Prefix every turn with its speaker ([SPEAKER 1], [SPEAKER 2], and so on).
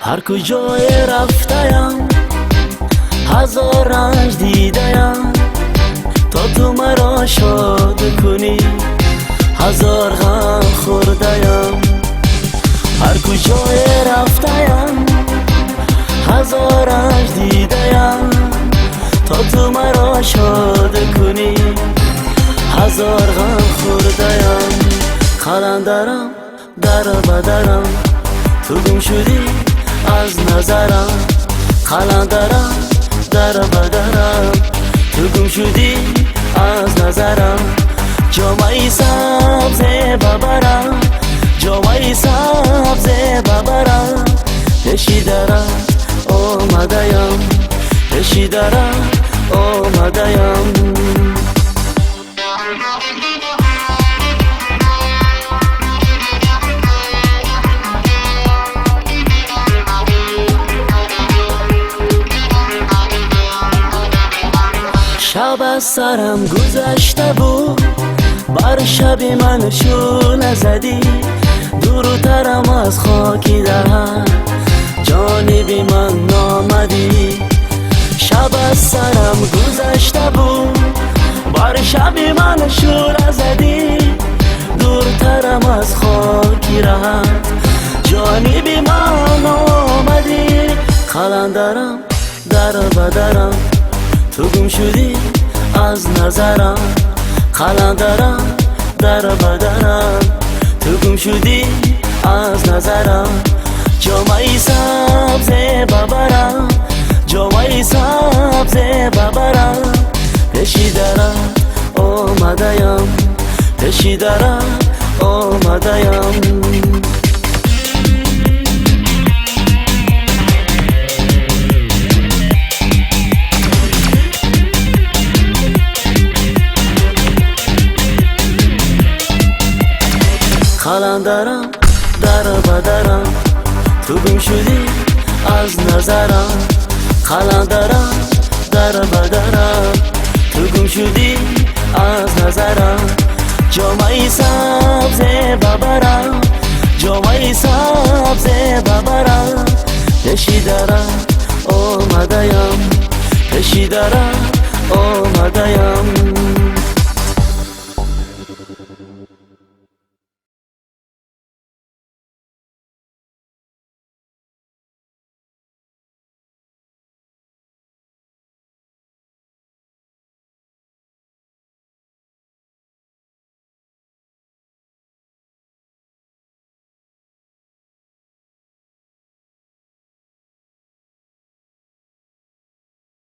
[SPEAKER 1] هر کجای رفتیم هزار رنج دیدیم، تا تو مرا شاد کنی هزار غم خوردیم. هر کجای رفتیم هزار رنج دیدیم، تا تو مرا شاد کنی هزار غم خوردیم. قلندرم در بدرم تو گم شدی از نظرم، قلندرم در بدرم تو گم شدی از نظرم. جامعی سبز ببرم، جامعی سبز ببرم، پیشی درم آمدیم، پیشی درم آمدیم. شب از سرم گذشته بود، بر شب من شونه زدی، دورترم از خاکی دهن جانبی من نامدی. شب از سرم گذشته بود، بر شب من شونه زدی، دورترم از خاکی دهن جانبی من نامدی. قلندرم در بدرم تو گم شدی از نظرم، قلندرم در بدنم تو گم شدی از نظرم. جامعی سبز ببرم، جامعی سبز ببرم، پیشی درم آمدیم، پیشی درم آمدیم. قلندرم در بدرم تو گم شدی از نظرم، قلندرم در بدرم تو گم شدی از نظرم. جامعی سبز ببرم، جامعی سبز ببرم، پیشی درم آمدیم، پیشی درم آمدیم.